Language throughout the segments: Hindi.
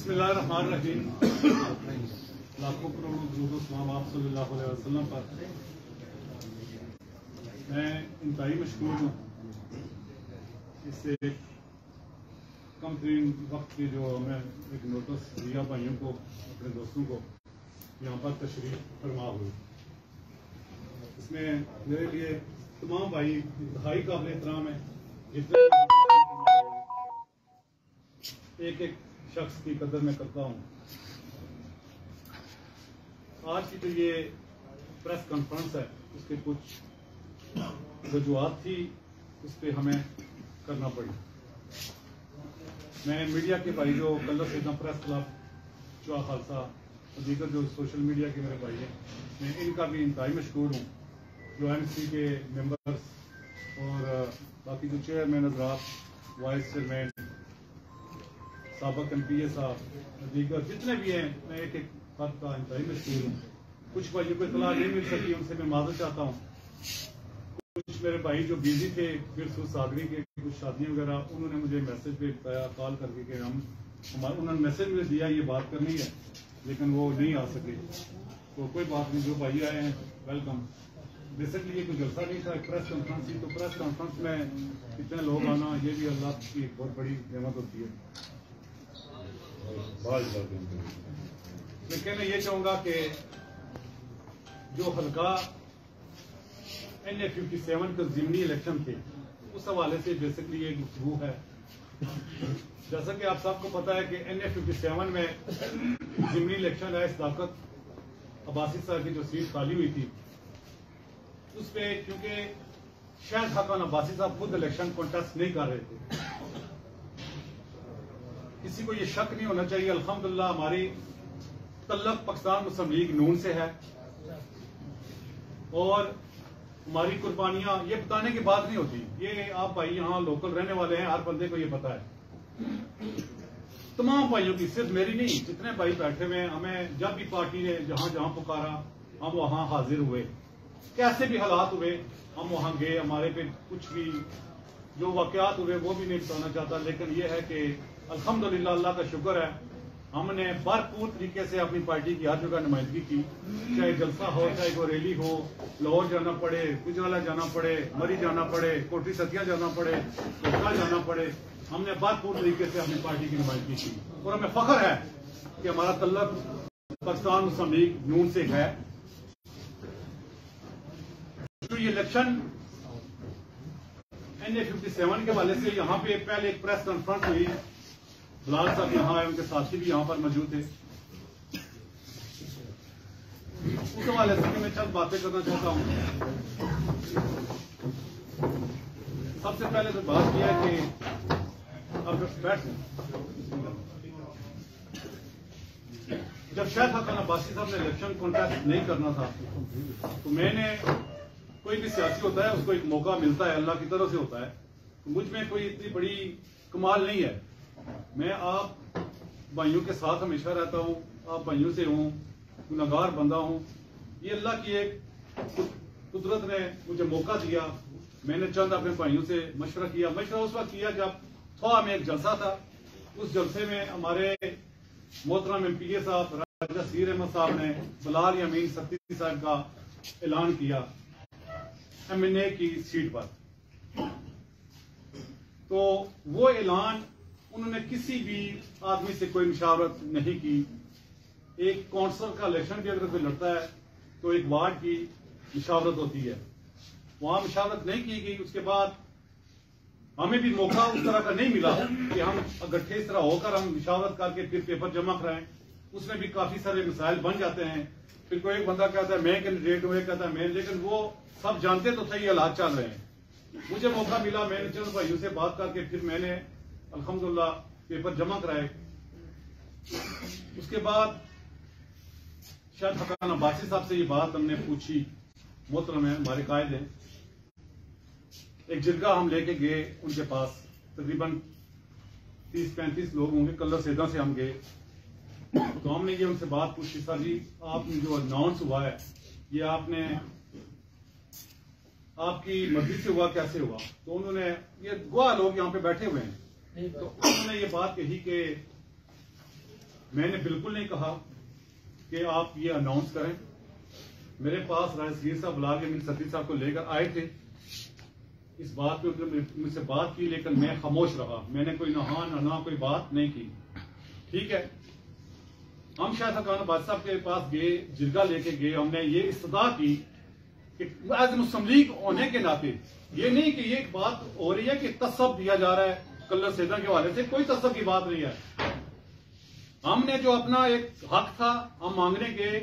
बिस्मिल्लाहिर्रहमानिर्रहीम। लाखों करोड़ों दुरूद सलाम आप सल्लल्लाहु अलैहि वसल्लम पर। मैं इंतहाई मशकूर हूँ इससे कम तरीन वक्त की जो हमें एक नोटिस दिया भाइयों को, अपने दोस्तों को यहाँ पर तशरीफ फरमा हुई। इसमें मेरे लिए तमाम भाई इंतहाई काबिल एहतराम है। जितने एक एक शख्स की कदर मैं करता हूँ। आज की जो ये प्रेस कॉन्फ्रेंस है उसके कुछ वजूहात थी, उस पर हमें करना पड़ी। मैं मीडिया के भाई जो कलर सेदा प्रेस क्लब, चुआ खालसा और दीगर जो सोशल मीडिया के मेरे भाई हैं, मैं इनका भी इंतहाई मशकूर हूँ। जो MC के मेंबर्स और बाकी जो चेयरमैन हज़रात, वाइस चेयरमैन, साबक MPA साहब, दीगर जितने भी हैं, मैं एक एक बात का इंतहाई मशकूर हूँ। कुछ भाइयों को इतला नहीं मिल सकी, उनसे मैं माजरत चाहता हूँ। कुछ मेरे भाई जो बिजी थे फिर सागरी के कुछ शादियां वगैरह, उन्होंने मुझे मैसेज पे बताया कॉल करके कि उन्होंने मैसेज मुझे दिया ये बात करनी है, लेकिन वो नहीं आ सके। तो कोई बात नहीं, जो भाई आए हैं वेलकम। बेसिकली ये कोई जलसा नहीं था, प्रेस कॉन्फ्रेंस थी। तो प्रेस कॉन्फ्रेंस में इतने लोग आना, ये भी अल्लाह की बहुत बड़ी नेमत होती है। लेकिन मैं ये चाहूंगा कि जो हल्का NA-57 के ज़िमनी इलेक्शन थे, उस हवाले से बेसिकली ये गुफ्तगू है। जैसा कि आप सबको पता है कि NA-57 में ज़िमनी इलेक्शन है, सदाकत अब्बासी साहब की जो सीट खाली हुई थी उस पे, क्योंकि शायद हकान अब्बासी साहब खुद इलेक्शन कॉन्टेस्ट नहीं कर रहे थे। किसी को ये शक नहीं होना चाहिए, अल्हम्दुलिल्लाह हमारी तल्लक पाकिस्तान मुस्लिम लीग नून से है और हमारी कुर्बानियां ये बताने की बात नहीं होती। ये आप भाई यहाँ लोकल रहने वाले हैं, हर बंदे को ये पता है। तमाम भाइयों की, सिर्फ मेरी नहीं, जितने भाई बैठे हुए हैं, हमें जब भी पार्टी ने जहां जहां पुकारा हम वहां हाजिर हुए। कैसे भी हालात हुए हम वहां गए। हमारे पे कुछ भी जो वाकयात हुए वो भी नहीं बताना चाहता, लेकिन ये है कि अल्हम्दुलिल्लाह अल्लाह का शुक्र है, हमने भरपूर तरीके से अपनी पार्टी की हर जगह नुमाइंदगी की। चाहे जलसा हो, चाहे कोई रैली हो, लाहौर जाना पड़े, गुजराला जाना पड़े, मरी जाना पड़े, कोठी सतिया जाना पड़े, कोटा जाना पड़े, हमने भरपूर तरीके से अपनी पार्टी की नुमाइंदगी की। और हमें फख्र है कि हमारा तल्लक पाकिस्तान मुस्लिम लीग नून से है। तो ये इलेक्शन NA-57 के हवाले से यहाँ पे पहले एक प्रेस कॉन्फ्रेंस हुई। बिलाल साहब यहाँ आए, उनके साथी भी यहाँ पर मौजूद थे। उस हवाले से मैं चंद बातें करना चाहता हूँ। सबसे पहले तो बात किया कि अब जब शायद हकान अब्बासी साहब ने इलेक्शन कॉन्टेस्ट नहीं करना था, तो मैंने, कोई भी सियासी होता है उसको एक मौका मिलता है, अल्लाह की तरफ से होता है। तो मुझ में कोई इतनी बड़ी कमाल नहीं है। मैं आप भाइयों के साथ हमेशा रहता हूँ, आप भाइयों से हूँ, गुनहगार बंदा हूँ। ये अल्लाह की एक कुदरत ने मुझे मौका दिया। मैंने चंद अपने भाइयों से मशवरा किया। मशवरा उस वक्त किया जब थोड़ा में एक जलसा था। उस जलसे में हमारे मोहतरम MPA साहब राजा सीर अहमद साहब ने बिलाल यामीन सत्ती साहब का ऐलान किया MNA की सीट पर। तो वो ऐलान उन्होंने किसी भी आदमी से कोई मुशावरत नहीं की। एक काउंसिलर का इलेक्शन भी अगर कोई लड़ता है तो एक वार्ड की मुशावरत होती है, वहां मुशावरत नहीं की गई। उसके बाद हमें भी मौका उस तरह का नहीं मिला कि हम इकट्ठे इस तरह होकर हम मुशावरत करके फिर पेपर जमा कराएं। उसमें भी काफी सारे मिसाइल बन जाते हैं। फिर कोई एक बंदा कहता है मैं कैंडिडेट हूं, कहता है मैं, लेकिन वो सब जानते तो थे ये हालात चल रहे हैं। मुझे मौका मिला, मैंने चंद भाइयों से बात करके फिर मैंने अल्हम्दुलिल्लाह पेपर जमा कराए। उसके बाद शायद हकान अब्बासी साहब से ये बात हमने पूछी। मोहतरम है, हमारे कायद हैं। एक जिरगा हम लेके गए उनके पास, तकरीबन 30-35 लोग होंगे, कलर सेदा से हम गए। तो हमने ये उनसे बात पूछी, सर जी आपने जो अनाउंस हुआ है ये आपने आपकी मर्जी से हुआ, कैसे हुआ? तो उन्होंने, ये गवाह लोग यहाँ पे बैठे हुए हैं, तो उन्होंने ये बात कही कि मैंने बिल्कुल नहीं कहा कि आप ये अनाउंस करें। मेरे पास राजसीर साहब बुला के मीर सती साहब को लेकर आए थे, इस बात पे उन्होंने मुझसे बात की, लेकिन मैं खामोश रहा। मैंने कोई ना कोई बात नहीं की। ठीक है, हम शायद खान अब्बासी साहब के पास गए, जिरगा लेके गए, हमने ये इस्तदा की कि एज मुस्लिम लीग होने के नाते ये नहीं कि ये एक बात हो रही है कि तसब दिया जा रहा है कलर सैदा के हवाले से, कोई तसब की बात नहीं है। हमने जो अपना एक हक था हम मांगने गए,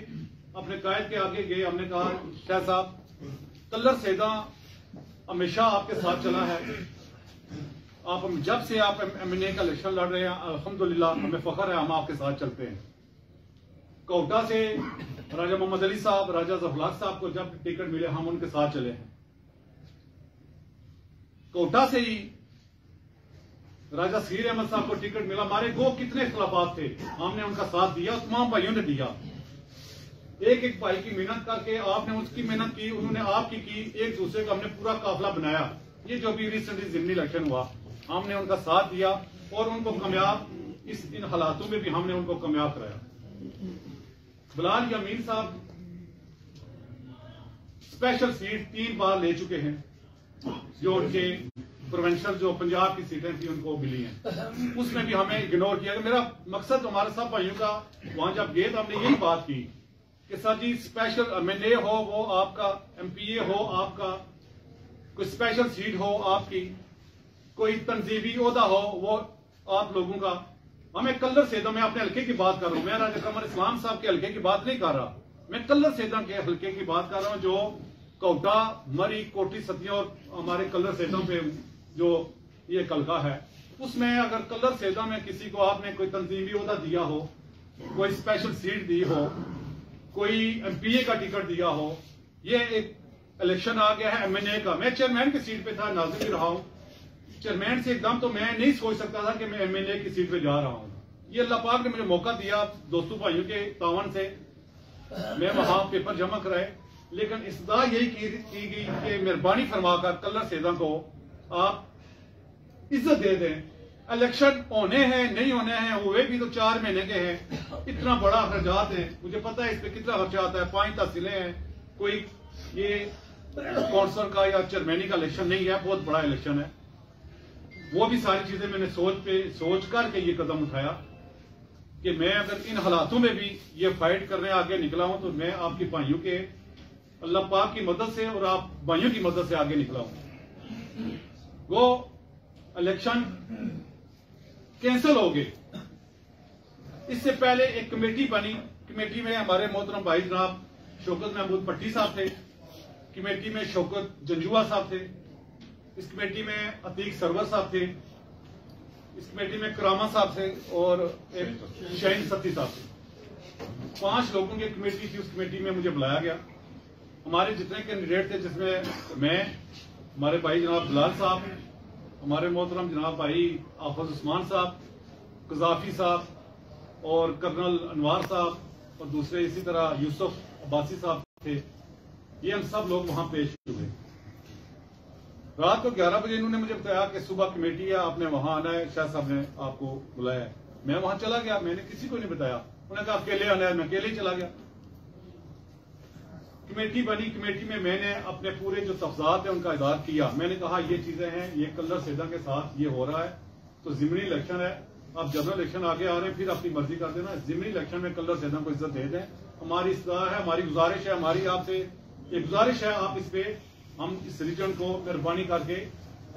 अपने कायद के आगे गए, हमने कहा शाह साहब कलर सैदा हमेशा आपके साथ चला है, आप जब से आप एमएनए का इलेक्शन लड़ रहे हैं अल्हम्दुलिल्लाह हमें फख्र है, हम आपके साथ चलते हैं। कोटा से राजा मोहम्मद अली साहब, राजा जफलाक साहब को जब टिकट मिले हम उनके साथ चले हैं। कोटा से ही राजा सीर अहमद साहब को टिकट मिला, हमारे गो कितने इख्तिलाफात थे, हमने उनका साथ दिया, तमाम भाइयों ने दिया। एक एक भाई की मेहनत करके आपने उसकी मेहनत की, उन्होंने आपकी की, एक दूसरे का हमने पूरा काफिला बनाया। ये जो अभी रिसेंटली जिमनी इलेक्शन हुआ हमने उनका साथ दिया और उनको कामयाब, इन हालातों में भी हमने उनको कामयाब कराया। बिलाल यामीन साहब स्पेशल सीट 3 बार ले चुके हैं, जो उनके प्रोविंशियल जो पंजाब की सीटें थी उनको मिली हैं, उसमें भी हमें इग्नोर किया। मेरा मकसद हमारे सब भाइयों का वहां जब गए तो हमने यही बात की कि सर जी स्पेशल एमएनए हो, वो आपका एमपीए हो, आपका कोई स्पेशल सीट हो, आपकी कोई तंजीबी ओहदा हो, वो आप लोगों का। हमें कलर सैदा, मैं अपने हल्के की बात कर रहा हूं, मैं राजा कमर इस्लाम साहब के हल्के की बात नहीं कर रहा, मैं कलर सैदा के हल्के की बात कर रहा हूं, जो कोटा, मरी, कोटी, सतिया और हमारे कलर सैदा पे जो ये हल्का है, उसमें अगर कलर सैदा में किसी को आपने कोई तंजीमी ओहदा दिया हो, कोई स्पेशल सीट दी हो, कोई एमपीए का टिकट दिया हो, ये एक इलेक्शन आ गया है एमएनए का। मैं चेयरमैन की सीट पे था, नाज़िर भी रहा हूं, चेयरमैन से एकदम तो मैं नहीं सोच सकता था कि मैं एमएनए की सीट पे जा रहा हूं। ये अल्लाह पाक ने मुझे मौका दिया, दोस्तों भाइयों के तावन से मैं वहां पेपर जमा कराए, लेकिन इस्तदा यही की गई कि मेहरबानी फरमाकर कलर सैदा को आप इज्जत दे दें। इलेक्शन होने हैं नहीं होने हैं, हुए भी तो 4 महीने के हैं, इतना बड़ा खर्चात है, मुझे पता है इस पे कितना खर्चा आता है, 5 तहसीलें हैं, कोई ये कौंसल का या चेयरमैनी का इलेक्शन नहीं है, बहुत बड़ा इलेक्शन है। वो भी सारी चीजें मैंने सोच करके ये कदम उठाया कि मैं अगर इन हालातों में भी ये फाइट करने आगे निकला हूं तो मैं आपकी भाइयों के अल्लाह पाक की मदद से और आप भाइयों की मदद से आगे निकला हूं। वो इलेक्शन कैंसिल हो गए, इससे पहले एक कमेटी बनी, कमेटी में हमारे मोहतरम भाई जनाब शौकत महमूद भट्टी साहब थे, कमेटी में शौकत जंजुआ साहब थे, इस कमेटी में अतीक सरवर साहब थे, इस कमेटी में करामा साहब थे और एक शाहीन सती साहब थे। 5 लोगों की कमेटी थी, उस कमेटी में मुझे बुलाया गया। हमारे जितने कैंडिडेट थे, जिसमें मैं, हमारे भाई जनाब बिलाल साहब, हमारे मोहतरम जनाब भाई आफज उस्मान साहब, कजाफी साहब और कर्नल अनवार साहब और दूसरे इसी तरह यूसुफ अब्बासी साहब थे। ये हम सब लोग वहां पेश हुए। रात को 11 बजे इन्होंने मुझे बताया कि सुबह कमेटी है, आपने वहां आना है, शाह साहब ने आपको बुलाया है। मैं वहां चला गया, मैंने किसी को नहीं बताया, उन्होंने कहा अकेले आना है, मैं अकेले ही चला गया। कमेटी बनी, कमेटी में मैंने अपने पूरे जो तफजात है उनका इज़हार किया। मैंने कहा ये चीजें हैं, ये कलर सैदा के साथ ये हो रहा है, तो जिमनी इलेक्शन है, अब जनरल इलेक्शन आगे आ रहे हैं, फिर अपनी मर्जी कर देना। जिमनी इलेक्शन में कलर सैदा को इज्जत दे दें, हमारी इस्तदा है, हमारी गुजारिश है, हमारी आपसे एक गुजारिश है, आप इस पे हम इस रीजन को मेहरबानी करके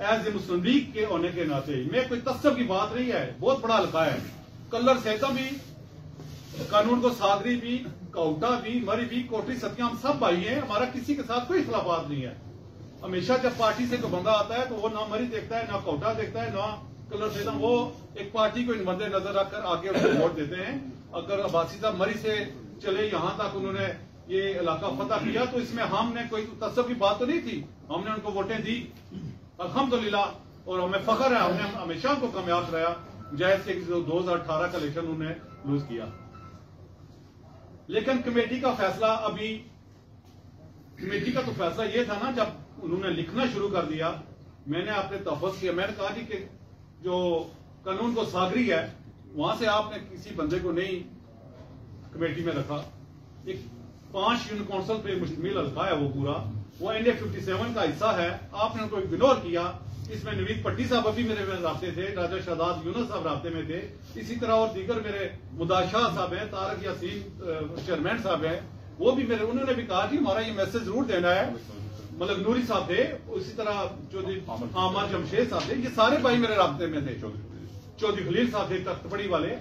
एज ए मुस्लिम लीग के होने के नाते, मैं कोई तस्सब की बात नहीं है, बहुत बड़ा हल्का है, कलर सैदा भी, कानून को सागरी भी, कोटा भी, मरी भी, कोटरी, सतिया, हम सब भाई हैं, हमारा किसी के साथ कोई इख्तिलाफात नहीं है। हमेशा जब पार्टी से कोई बंदा आता है तो वो ना मरी देखता है, ना कोटा देखता है, ना कलर सैदा, वो एक पार्टी को इन मद्दे नजर रखकर आगे उनको वोट देते हैं। अगर अब्बासी साहब मरी से चले यहां तक उन्होंने ये इलाका फतह किया, तो इसमें हमने कोई तस्सब की बात तो नहीं थी, हमने उनको वोटें दी अल्हम्दुलिल्लाह, और हमें फख्र है, हमने हमेशा उनको कामयाब कराया, जैसे 2018 का इलेक्शन उन्होंने लूज किया। लेकिन कमेटी का फैसला, अभी कमेटी का तो फैसला ये था ना, जब उन्होंने लिखना शुरू कर दिया, मैंने आपने तहफ़्फ़ुज़ किया, मैंने कहा कि जो कानून को सागरी है वहां से आपने किसी बंदे को नहीं कमेटी में रखा। एक 5 यूनियन काउंसिल पे मुश्तमिल हल्का है, वो पूरा वो NA 57 का हिस्सा है, आपने उनको इग्नोर किया। इसमें नवीद पट्टी साहब अभी मेरे में रास्ते थे, राजा शहजाद यूनुस साहब रास्ते में थे, इसी तरह और दीगर मेरे मुदाशाह साहब हैं, तारक यासीन चेयरमैन साहब हैं, वो भी मेरे, उन्होंने भी कहा कि हमारा ये मैसेज जरूर देना है। मतलब नूरी साहब थे, उसी तरह चौधरी आमर जमशेद साहब थे, ये सारे भाई मेरे रास्ते में थे। चौधरी खलील साहब थे तख्तपड़ी वाले,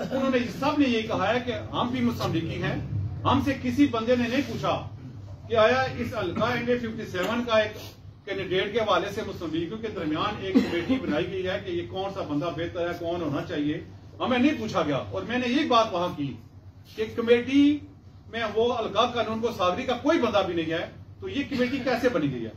उन्होंने सब ने यही कहा है कि हम भी मुसम्मिकी हैं। हमसे किसी बंदे ने नहीं पूछा कि आया इस हल्का NA 57 का एक कैंडिडेट के हवाले से मुस्लिम के दरमियान एक कमेटी बनाई गई है कि ये कौन सा बंदा बेहतर है, कौन होना चाहिए, हमें नहीं पूछा गया। और मैंने ये बात वहां की कि कमेटी में वो हल्का कानून को सागरी का कोई बंदा भी नहीं है, तो ये कमेटी कैसे बनी गई है?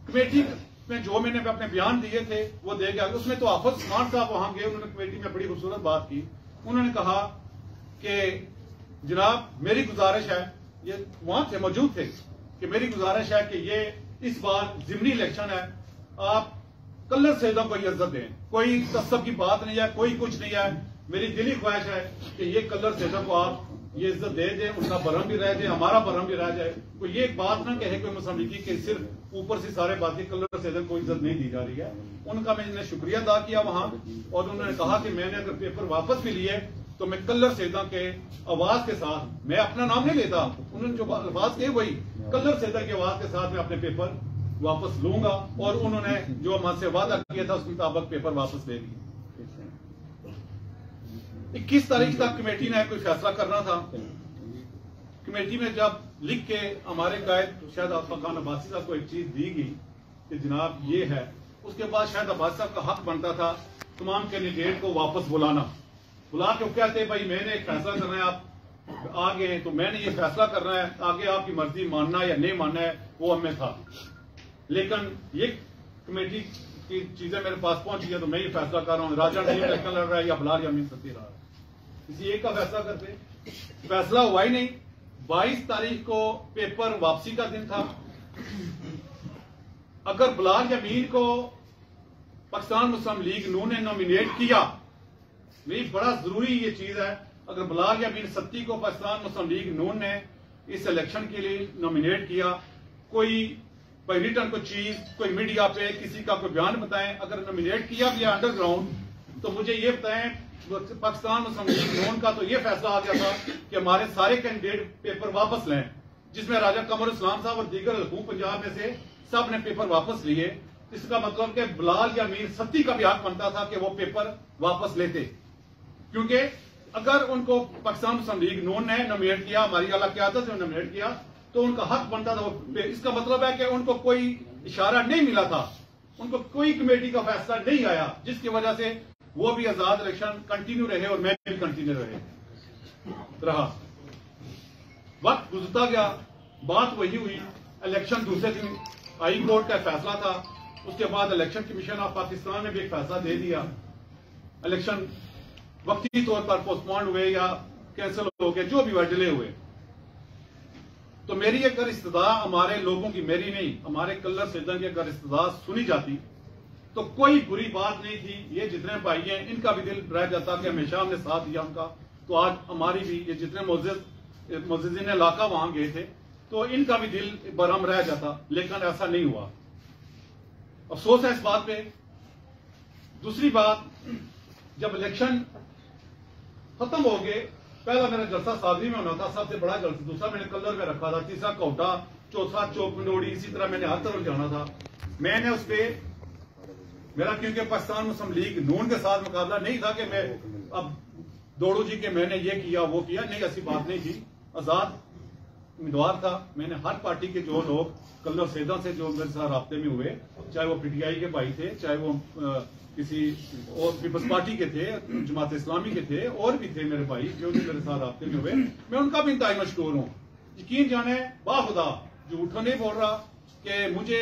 कमेटी में जो मैंने अपने बयान दिए थे वो दे गया। उसमें तो आफत स्मार्ट साहब वहां गए, उन्होंने कमेटी में बड़ी खूबसूरत बात की। उन्होंने कहा कि जनाब मेरी गुजारिश है, ये वहां थे मौजूद थे, कि मेरी गुजारिश है कि ये इस बार जिमनी इलेक्शन है, आप कलर सेदों को इज्जत दें, कोई तस्सब की बात नहीं है, कोई कुछ नहीं है। मेरी दिली ख्वाहिश है कि ये कलर सेदों को आप ये इज्जत दे दें, उनका बरम भी रह जाए, हमारा बरम भी रह जाए। कोई ये बात ना कहे कोई मुस्लिम लीग के सिर्फ ऊपर से सारे बाकी कलर सेदों को इज्जत नहीं दी जा रही है। उनका मैंने शुक्रिया अदा किया वहां, और उन्होंने कहा कि मैंने अगर पेपर वापस भी लिए तो मैं कलर सेदा के आवाज के साथ, मैं अपना नाम नहीं लेता, उन्होंने जो आवाज कही वही कलर सेदा की आवाज के साथ मैं अपने पेपर वापस लूंगा, और उन्होंने जो हमसे वादा किया था उसके मुताबिक पेपर वापस ले लिए। 21 तारीख तक कमेटी ने कोई फैसला करना था। कमेटी में जब लिख के हमारे कायद शायद आफा खान अब्बासी साहब को एक चीज दी गई कि जनाब ये है, उसके बाद शायद अब्बासी साहब का हक बनता था तमाम कैंडिडेट को वापस बुला के कहते भाई मैंने एक फैसला करना है, आप आ गए तो मैंने ये फैसला करना है, आगे आपकी मर्जी मानना या नहीं मानना है वो हमें था। लेकिन ये कमेटी की चीजें मेरे पास पहुंच गई तो मैं ये फैसला कर रहा हूँ, राजा नहीं इलेक्शन लड़ रहा है या बलाल या अमीन सती रहा है, किसी एक का फैसला करते। फैसला हुआ ही नहीं। 22 तारीख को पेपर वापसी का दिन था। अगर बलाल या अमीन को पाकिस्तान मुस्लिम लीग नून ने नॉमिनेट किया, नहीं बड़ा जरूरी ये चीज है, अगर बलाल या अमीन सत्ती को पाकिस्तान मुस्लिम लीग नून ने इस इलेक्शन के लिए नॉमिनेट किया, कोई रिटर्न को चीज कोई मीडिया पे किसी का कोई बयान बताएं, अगर नॉमिनेट किया भी अंडरग्राउंड तो मुझे ये बताएं। पाकिस्तान मुस्लिम लीग नून का तो ये फैसला आ गया था कि हमारे सारे कैंडिडेट पेपर वापस लें, जिसमें राजा कमर इस्लाम साहब और दीगर हुकूम पंजाब में से सब ने पेपर वापस लिए। इसका मतलब कि बलाल या अमीर सत्ती का भी हक बनता था कि वो पेपर वापस लेते, क्योंकि अगर उनको पाकिस्तान मुस्लिम लीग नून ने नॉमिनेट किया, हमारी आला क़यादत ने नॉमिनेट किया, तो उनका हक बनता था। इसका मतलब है कि उनको कोई इशारा नहीं मिला था, उनको कोई कमेटी का फैसला नहीं आया, जिसकी वजह से वो भी आजाद इलेक्शन कंटिन्यू रहे और मैं भी कंटिन्यू रहा। वक्त गुजरता गया, बात वही हुई। इलेक्शन दूसरे दिन हाई कोर्ट का फैसला था, उसके बाद इलेक्शन कमीशन ऑफ पाकिस्तान ने भी एक फैसला दे दिया। इलेक्शन वक्ती तौर पर पोस्टपोन हुए या कैंसिल हो गए, जो भी हुआ डिले हुए। तो मेरी अगर इस्तदा हमारे लोगों की, मेरी नहीं हमारे कलर सेदा की अगर इस्तदा सुनी जाती तो कोई बुरी बात नहीं थी। ये जितने भाई हैं इनका भी दिल रह जाता कि हमेशा हमने साथ दिया उनका, तो आज हमारी भी ये जितने मोअज़्ज़िज़ीन इलाका वहां गए थे तो इनका भी दिल बरहम रह जाता, लेकिन ऐसा नहीं हुआ। अफसोस है इस बात पे। दूसरी बात, जब इलेक्शन खत्म हो गए, पहला मेरा जलसा सादरी में होना था, सबसे बड़ा जलसा, दूसरा मैंने कलर में रखा था, तीसरा कोटा, चौथा चौक मंडोड़ी, इसी तरह मैंने हर तरफ जाना था। मैंने उस पर मेरा, क्योंकि पाकिस्तान मुस्लिम लीग नून के साथ मुकाबला नहीं था कि मैं अब दौड़ू जी के मैंने ये किया वो किया, नहीं ऐसी बात नहीं थी। आजाद उम्मीदवार था। मैंने हर पार्टी के जो लोग कलर सेदा से जो मेरे साथ राब्ते में हुए, चाहे वो पीटीआई के भाई थे, चाहे वो किसी और पीपल्स पार्टी के थे, जमात इस्लामी के थे, और भी थे मेरे भाई जो भी मेरे साथ राब्ते में हुए, मैं उनका भी इंतहाई मशकूर हूं। यकीन जाने बाखुदा झूठ नहीं बोल रहा कि मुझे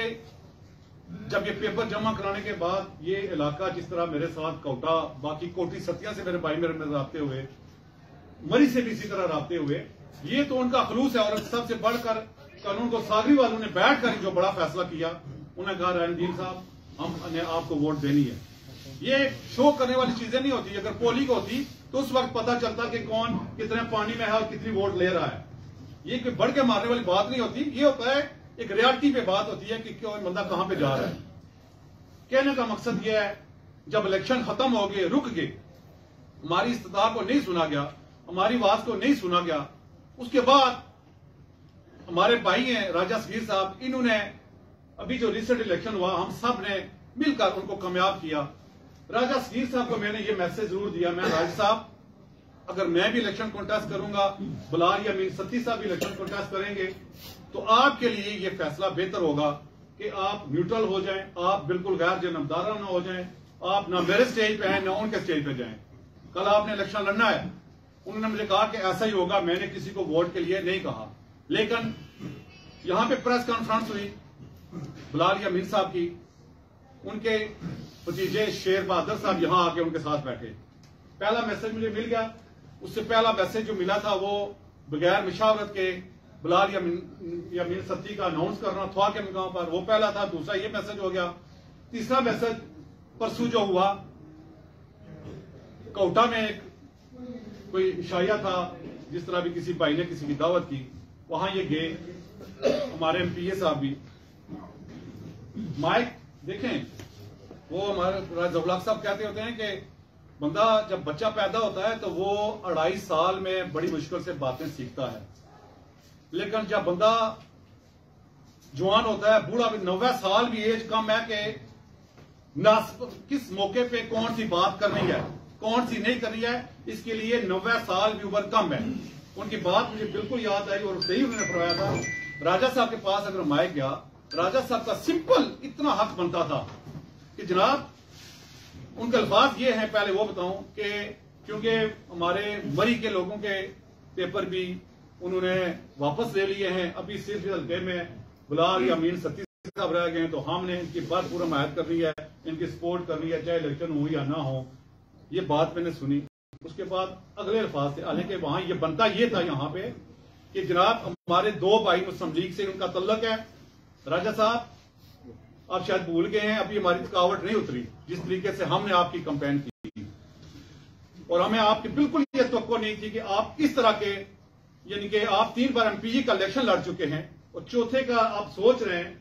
जब ये पेपर जमा कराने के बाद ये इलाका जिस तरह मेरे साथ कोटा, बाकी कोटी सतिया से मेरे भाई मेरे राब्ते हुए, मरी से भी इसी तरह राब्ते हुए, ये तो उनका खलूस है। और सबसे बढ़कर कानून को सागरी वालों ने बैठ कर जो बड़ा फैसला किया, उन्होंने कहा रणदीन साहब हमने आपको वोट देनी है। ये शो करने वाली चीजें नहीं होती। अगर पोलिंग होती तो उस वक्त पता चलता कि कौन कितने पानी में है और कितनी वोट ले रहा है। ये कोई बढ़ के मारने वाली बात नहीं होती। ये होता है एक रियलिटी पे बात होती है कि कौन बंदा कहां पे जा रहा है। कहने का मकसद यह है, जब इलेक्शन खत्म हो गए, रुक गए, हमारी इस्तिदा को नहीं सुना गया, हमारी आवाज को नहीं सुना गया, उसके बाद हमारे भाई हैं राजा सगीर साहब, इन्होंने अभी जो रिसेंट इलेक्शन हुआ हम सब ने मिलकर उनको कामयाब किया। राजा सगीर साहब को मैंने ये मैसेज जरूर दिया, मैं राजा साहब अगर मैं भी इलेक्शन कॉन्टेस्ट करूंगा, बिलाल या मीर सत्ती साहब भी इलेक्शन कॉन्टेस्ट करेंगे, तो आपके लिए ये फैसला बेहतर होगा कि आप न्यूट्रल हो जाएं, आप बिल्कुल गैर जानबदारा ना हो जाएं, आप ना मेरे स्टेज पे हैं ना उनके स्टेज पे जाएं। कल आपने इलेक्शन लड़ना है, उन्होंने मुझे कहा कि ऐसा ही होगा, मैंने किसी को वोट के लिए नहीं कहा, लेकिन यहां पे प्रेस कॉन्फ्रेंस हुई बिलाल या मीर साहब की, उनके भतीजे शेर बहादुर साहब यहां आके उनके साथ बैठे। पहला मैसेज मुझे मिल गया, उससे पहला मैसेज जो मिला था वो बगैर मुशावरत के बिलाल या मीर सत्ती का अनाउंस करना था के मुकाम पर, वो पहला था। दूसरा ये मैसेज हो गया। तीसरा मैसेज परसों जो हुआ, कोटा में एक कोई शाया था, जिस तरह भी किसी भाई ने किसी की दावत की, वहां ये गए, हमारे एमपीए साहब भी। माइक देखें, वो हमारे जवलाक साहब कहते होते हैं कि बंदा जब बच्चा पैदा होता है तो वो 2.5 साल में बड़ी मुश्किल से बातें सीखता है, लेकिन जब बंदा जवान होता है, बूढ़ा भी, 90 साल भी एज कम है कि किस मौके पे कौन सी बात करनी है, कौन सी नहीं करनी है, इसके लिए 90 साल भी उम्र कम है। उनकी बात मुझे बिल्कुल याद आई और सही उन्होंने फरमाया था। राजा साहब के पास अगर माइक गया, राजा साहब का सिंपल इतना हक बनता था कि जनाब, उनके अल्फाज ये हैं, पहले वो बताऊं कि क्योंकि हमारे मरी के लोगों के पेपर भी उन्होंने वापस ले लिए हैं, अभी सिर्फ हल्के में बिलाल या मीर सत्ती साहब रह गए हैं, तो हमने इनकी भरपूर हमायत करनी है, इनकी सपोर्ट करनी है, चाहे इलेक्शन हो या ना हो। ये बात मैंने सुनी। उसके बाद अगले अल्फाज थे, हालांकि वहां ये बनता ये था यहाँ पे कि जनाब हमारे 2 भाई मुस्लिम लीग से उनका तल्लक है। राजा साहब आप शायद भूल गए हैं, अभी हमारी थकावट नहीं उतरी जिस तरीके से हमने आपकी कंपेन की, और हमें आपकी बिल्कुल ये तवक्को नहीं थी कि आप इस तरह के, यानी कि आप 3 बार एमपीजी का इलेक्शन लड़ चुके हैं और चौथे का आप सोच रहे हैं।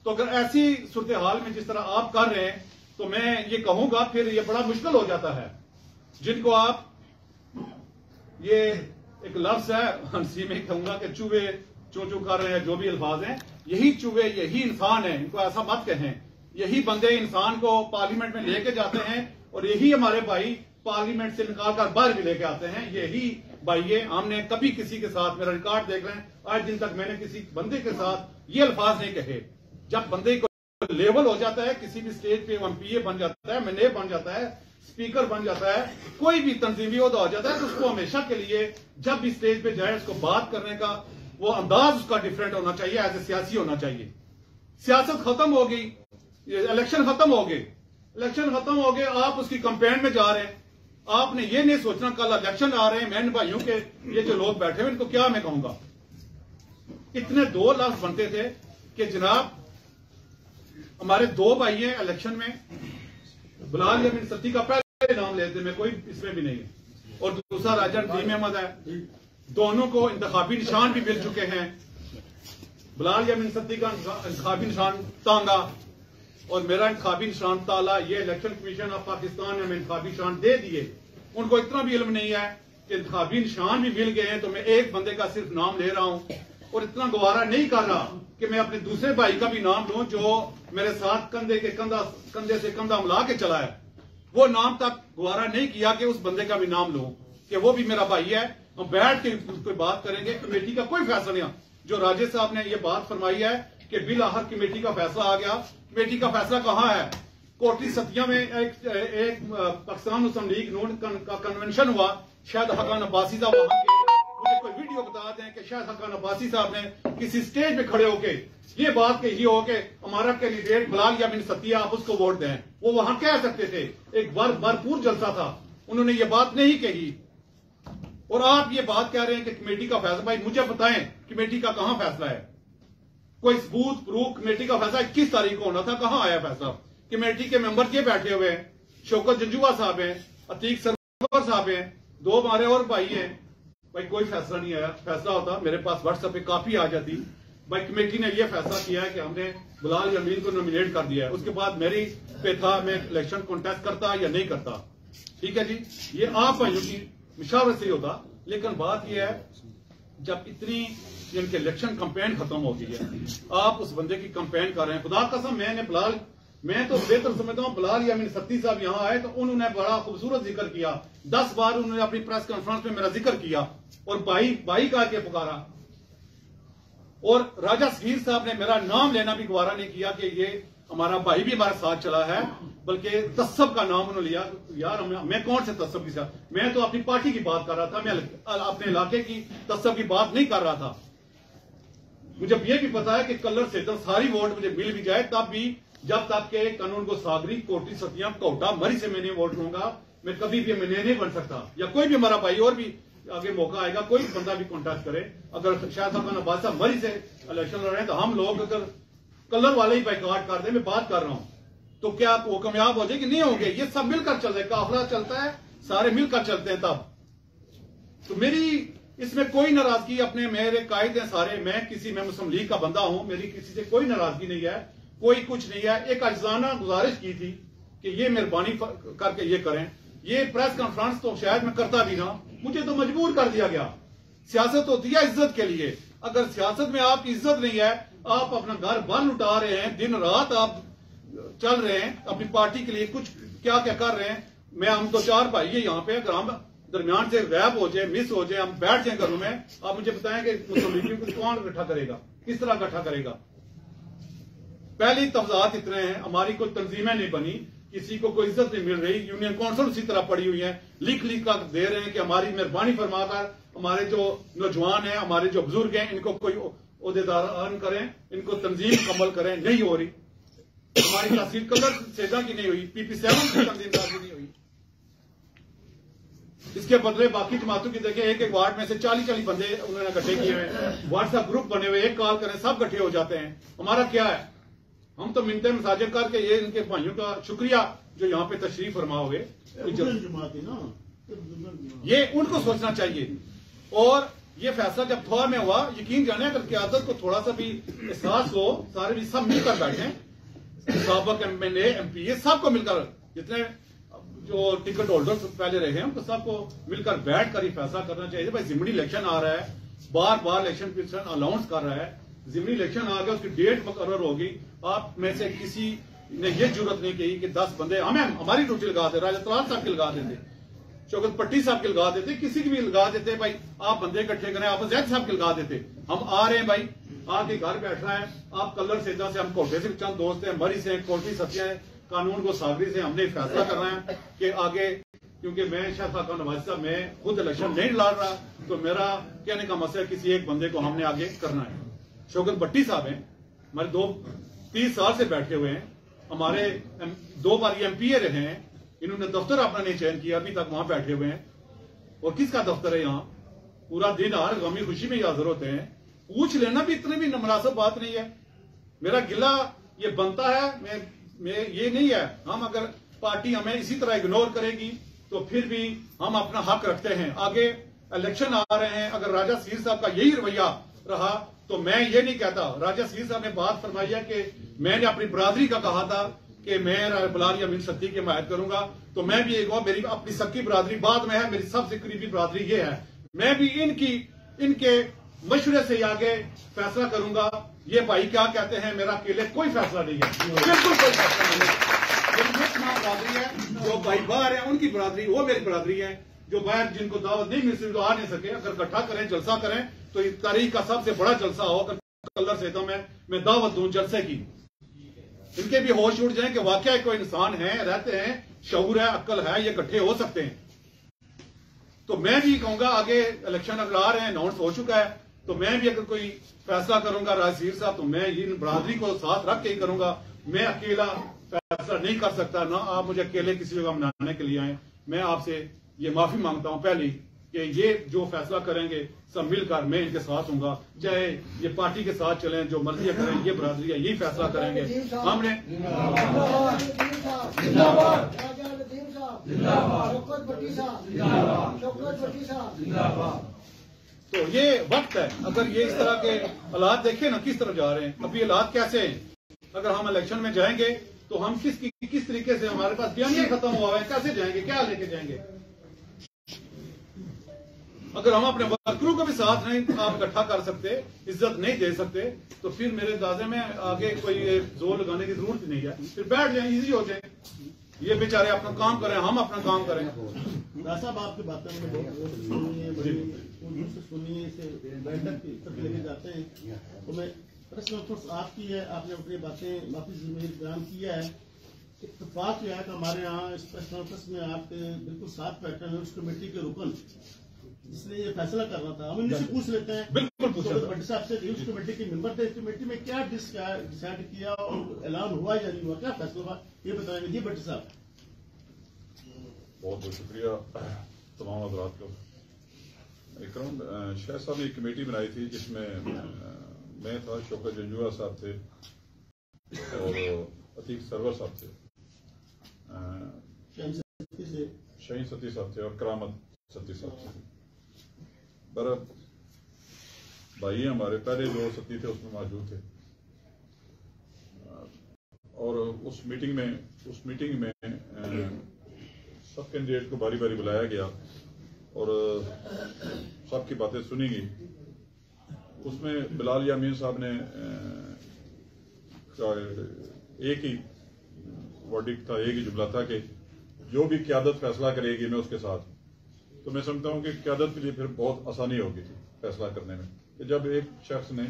तो अगर ऐसी सूरत हाल में जिस तरह आप कर रहे हैं, तो मैं ये कहूंगा फिर ये बड़ा मुश्किल हो जाता है। जिनको आप ये एक लफ्ज है, हंसी में कहूंगा कि चूहे चू चू कर रहे हैं, जो भी अल्फाज हैं, यही चूहे यही इंसान है, इनको ऐसा मत कहें। यही बंदे इंसान को पार्लियामेंट में लेके जाते हैं और यही हमारे भाई पार्लियामेंट से निकाल कर बाहर भी लेके आते हैं। यही भाई है, हमने कभी किसी के साथ, मेरा रिकॉर्ड देख रहे हैं, आज दिन तक मैंने किसी बंदे के साथ ये अल्फाज नहीं कहे। जब बंदे को लेवल हो जाता है, किसी भी स्टेज पे एमपीए बन जाता है, मैनेब बन जाता है, स्पीकर बन जाता है, कोई भी तंजीमी ओहदा हो जाता है, तो उसको हमेशा के लिए जब भी स्टेज पे जाए उसको बात करने का वो अंदाज उसका डिफरेंट होना चाहिए, एज ए सियासी होना चाहिए। सियासत खत्म हो गई, इलेक्शन खत्म हो गए, इलेक्शन खत्म हो गए, आप उसकी कंपेन में जा रहे हैं। आपने ये नहीं सोचना कल इलेक्शन आ रहे हैं, मैं भाइयों के ये जो लोग बैठे हुए इनको क्या मैं कहूंगा। इतने 2 लफ्ज बनते थे कि जनाब हमारे 2 भाई हैं इलेक्शन में, बिलाल या मीर सत्ती का पहले नाम लेते में कोई इसमें भी नहीं है, और दूसरा राजा नदीम अहमद है। दोनों को इंतखाबी निशान भी मिल चुके हैं। बिलाल या मीर सत्ती का इंतखाबी निशान तांगा और मेरा इंतखाबी निशान ताला। ये इलेक्शन कमीशन ऑफ पाकिस्तान ने हमें इंतखाबी निशान दे दिए। उनको इतना भी इल्म नहीं है कि इंतखाबी निशान भी मिल गए हैं, तो मैं एक बंदे का सिर्फ नाम ले रहा हूं और इतना गवारा नहीं कर रहा कि मैं अपने दूसरे भाई का भी नाम लूं जो मेरे साथ कंधे से कंधा मिला के चला है। वो नाम तक गवारा नहीं किया कि उस बंदे का भी नाम लूं कि वो भी मेरा भाई है। हम बैठ के कोई बात करेंगे। कमेटी का कोई फैसला नहीं। जो राजे साहब ने ये बात फरमाई है कि बिल आखिर कमेटी का फैसला आ गया, कमेटी का फैसला कहां है? कोटली सतिया में एक पाकिस्तान मुस्लिम लीग नून का कन्वेंशन हुआ, शायद हकान अब्बासी साहब वहां के, मुझे कोई वीडियो बता दें कि शायद हकान अब्बासी साहब ने किसी स्टेज पे खड़े होके ये बात कही हो कि हमारा कैंडिडेट बिलाल या मीर सत्ती, आप उसको वोट दें। वो वहां कह सकते थे, एक भरपूर जलसा था, उन्होंने ये बात नहीं कही। और आप ये बात कह रहे हैं कि कमेटी का फैसला, भाई मुझे बताएं कमेटी का कहां फैसला है? कोई सबूत प्रूफ? कमेटी का फैसला 21 तारीख को होना था, कहां आया फैसला? कमेटी के मेंबर ये बैठे हुए हैं, शौकत जंजुआ साहब हैं, अतीक सरवर साहब हैं, 2 हमारे और भाई हैं। भाई कोई फैसला नहीं आया। फैसला होता मेरे पास व्हाट्सएप पे काफी आ जाती। भाई कमेटी ने यह फैसला किया है कि हमने बिलाल यामीन को नॉमिनेट कर दिया है। उसके बाद मेरी पे था मैं इलेक्शन कॉन्टेस्ट करता या नहीं करता। ठीक है जी, ये आप भाइयों की मशावरत से ही होता। लेकिन बात यह है जब इतनी जिनके इलेक्शन कैंपेन खत्म हो गई है, आप उस बंदे की कैंपेन कर रहे हैं। खुदा कसम मैं तो बेहतर समझता हूँ बिलाल यामीन सत्ती साहब यहाँ आए तो उन्होंने बड़ा खूबसूरत जिक्र किया। 10 बार उन्होंने अपनी प्रेस कॉन्फ्रेंस में मेरा जिक्र किया और भाई कहा के पुकारा। और राजा सगीर साहब ने मेरा नाम लेना भी गवारा नहीं किया कि ये हमारा भाई भी हमारे साथ चला है, बल्कि तस्सब का नाम उन्होंने लिया। यार मैं कौन से तस्सब की साथ, मैं तो अपनी पार्टी की बात कर रहा था, मैं अपने इलाके की तस्सब की बात नहीं कर रहा था। मुझे ये भी पता है कि कलर से तो सारी वोट मुझे मिल भी जाए तब भी, जब तक के कानून को सागरी कोटी सतियां कोटा मरी से मैं नहीं वोट लूंगा, मैं कभी भी मैंने नहीं बन सकता। या कोई भी हमारा भाई और भी आगे मौका आएगा, कोई बंदा भी कॉन्टेस्ट करे। अगर शायद साहब बादशाह मरी से इलेक्शन लड़ रहे हैं तो हम लोग अगर कलर वाले ही बाइकाट कर दे, मैं बात कर रहा हूं, तो क्या वो कामयाब हो जाए कि नहीं होंगे? ये सब मिलकर चल रहे, काफिला चलता है, सारे मिलकर चलते हैं। तब तो मेरी इसमें कोई नाराजगी, अपने मेरे कायद हैं सारे, मैं मुस्लिम लीग का बंदा हूं, मेरी किसी से कोई नाराजगी नहीं है, कोई कुछ नहीं है। एक अजाना गुजारिश की थी कि ये मेहरबानी करके ये करें। ये प्रेस कॉन्फ्रेंस तो शायद मैं करता भी ना, मुझे तो मजबूर कर दिया गया। सियासत होती है इज्जत के लिए। अगर सियासत में आपकी इज्जत नहीं है, आप अपना घर बार लुटा रहे हैं, दिन रात आप चल रहे हैं अपनी पार्टी के लिए, कुछ क्या क्या कर रहे हैं। हम तो 4 भाई है यहाँ पे, अगर हम दरमियान से गैब हो जाए, मिस हो जाए, हम बैठ जाए घरों में, आप मुझे बताएं कि मुस्लिम लीग को कौन इकट्ठा करेगा, किस तरह इकट्ठा करेगा? पहली तफजात इतने हैं, हमारी कोई तंजीमें नहीं बनी, किसी को कोई इज्जत नहीं मिल रही। यूनियन काउंसिल उसी तरह पड़ी हुई है, लिख का दे रहे हैं कि हमारी मेहरबानी फरमाकर हमारे जो नौजवान हैं, हमारे जो बुजुर्ग हैं, इनको कोई ओहदेदार करें, इनको तंजीम मुकम्मल करें। नहीं हो रही। हमारी तहसील कलर सेजा की नहीं हुई, PP7 की तंजीमदार की नहीं हुई। इसके बदले बाकी जमातों की देखें, एक वार्ड में से 40 बंदे उन्होंने इकट्ठे किए हुए हैं, व्हाट्सएप ग्रुप बने हुए, एक कॉल करें सब इकट्ठे हो जाते हैं। हमारा क्या है? हम तो मिनते मसाजिद करके ये इनके भाइयों का शुक्रिया जो यहाँ पे तशरीफ फरमा हुए, ये उनको सोचना चाहिए। और ये फैसला जब थोड़ा में हुआ, यकीन जाने अगर क्यादत को थोड़ा सा भी एहसास हो, सारे भी सब मिलकर बैठे, साबक MLA MP सबको मिलकर, जितने जो टिकट होल्डर्स पहले रहे हैं उनको सबको मिलकर बैठ कर ही फैसला करना चाहिए। भाई जिमनी इलेक्शन आ रहा है, बार इलेक्शन कमीशन अनाउंस कर रहा है, जिमनी इलेक्शन आ गया, उसकी डेट मुकर्रर होगी। आप में से किसी ने यह जरूरत नहीं की कि 10 बंदे हमारी ड्यूटी लगा दे, राजा तलाल साहब की लगा देते, शौकत पट्टी साहब की लगा देते, किसी की भी लगा देते। भाई आप बंदे इकट्ठे करें, आप जैद साहब की लगा देते। हम आ रहे हैं भाई, आपके घर बैठना है, आप कलर सेजा से, हम कोटे से चंद दोस्त हैं, मरी से, कोटी सतिया है, कानून को सागरी से हमने फैसला करना है कि आगे, क्योंकि मैं शाह खाका नवाज साहब, मैं खुद इलेक्शन नहीं लड़ रहा, तो मेरा कहने का मसला किसी एक बंदे को हमने आगे करना है। शौकत भट्टी साहब हैं, हमारे 30 साल से बैठे हुए हैं, हमारे 2 बार MPA रहे हैं, इन्होंने दफ्तर अपना नहीं चयन किया, अभी तक वहां बैठे हुए हैं। और किसका दफ्तर है यहाँ? पूरा दिन हर गमी खुशी में हाजिर होते हैं। पूछ लेना भी इतनी भी मुनासिब बात नहीं है। मेरा गिला ये बनता है, मैं ये नहीं है। हम अगर पार्टी हमें इसी तरह इग्नोर करेगी तो फिर भी हम अपना हक रखते हैं। आगे इलेक्शन आ रहे हैं, अगर राजा सीर साहब का यही रवैया रहा तो मैं ये नहीं कहता। राजा सीर साहब ने बात फरमाई है कि मैंने अपनी बरादरी का कहा था कि मैं बिलाल यामीन सत्ती की हिमायत करूंगा, तो मैं भी एक मेरी अपनी सक्की बरादरी बाद में है, मेरी सबसे करीबी बरादरी ये है, मैं भी इनके मशवरे से आगे फैसला करूंगा। ये भाई क्या कहते हैं, मेरा अकेले कोई फैसला नहीं है, बिल्कुल कोई फैसला नहीं है। बरादरी है, जो भाई बाहर है उनकी बरादरी, वो मेरी बरादरी है। जो बाहर जिनको दावत नहीं मिल सकती तो आ नहीं सके, अगर इकट्ठा करें, जलसा करें, तो इस तारीख का सबसे बड़ा जलसा हो। अगर कलर से तो मैं दावत दूं जलसे की, इनके भी होश उड़ जाए कि वाकई कोई इंसान है, रहते हैं, शऊर है, अक्ल है, ये इकट्ठे हो सकते हैं। तो मैं भी कहूंगा, आगे इलेक्शन अगर आ रहे हैं, अनाउंस हो चुका है, तो मैं भी अगर कोई फैसला करूंगा राजसीर साहब, तो मैं इन बरादरी को साथ रख के ही करूंगा। मैं अकेला फैसला नहीं कर सकता, ना आप मुझे अकेले किसी जगह मनाने के लिए आए। मैं आपसे ये माफी मांगता हूं पहले कि ये जो फैसला करेंगे सब मिलकर मैं इनके साथ हूंगा, चाहे ये पार्टी के साथ चलें, जो मर्जी करें, ये बरादरी है, यही फैसला करेंगे हमने। नदीम साहब जिंदाबाद, शौकत भट्टी साहब जिंदाबाद, शौकत भट्टी साहब जिंदाबाद। तो ये वक्त है, अगर ये इस तरह के हालात देखें ना किस तरफ जा रहे हैं, अभी हालात कैसे हैं, अगर हम इलेक्शन में जाएंगे तो हम किस तरीके से, हमारे पास बयान नहीं खत्म हुआ है, कैसे जाएंगे, क्या लेके जाएंगे। अगर हम अपने वर्करों को भी साथ नहीं आप इकट्ठा कर सकते, इज्जत नहीं दे सकते, तो फिर मेरे अंदाजे में आगे कोई जोर लगाने की जरूरत नहीं है, फिर बैठ जाए, इजी हो जाए, ये बेचारे अपना काम करें, हम अपना काम करें। साहब आपकी बातें मैंने बहुत सुनी है, बड़ी से सुनी से बैठक तक लेके जाते हैं, तो मैं प्रेस कॉन्फ्रेंस आपकी है, आपने अपनी बातें वापिस बयान किया है। इत्तेफाक यह है कि हमारे यहाँ इस प्रेस कॉन्फ्रेंस में आपके बिल्कुल साथ बैठे हैं उस कमेटी के रुकन, इसलिए ये फैसला करना था। हम इनसे पूछ लेते हैं, बिल्कुल भट्टी साहब से, उस कमेटी के मेंबर थे, इस कमेटी में क्या डिसाइड किया और ऐलान हुआ या नहीं हुआ, क्या फैसला हुआ, ये बताएंगे जी भट्टी साहब। बहुत बहुत शुक्रिया तमाम हजरात को। इकराम शाह साहब ने एक कमेटी बनाई थी जिसमें मैं था, शौकत जंजुआ साहब थे और अतीक सरवर साहब थे, शहीन सती साहब थे और करामत सती साहब थे। पर भाई हमारे पहले जो सती थे उसमें मौजूद थे और उस मीटिंग में सब कैंडिडेट को बारी बारी बुलाया गया और सबकी बातें सुनी गई। उसमें बिलाल यामीन साहब ने एक ही वर्डिक्ट था, एक ही जुमला था कि जो भी क़यादत फैसला करेगी मैं उसके साथ। तो मैं समझता हूं कि क़यादत के लिए फिर बहुत आसानी होगी थी फैसला करने में, कि जब एक शख्स ने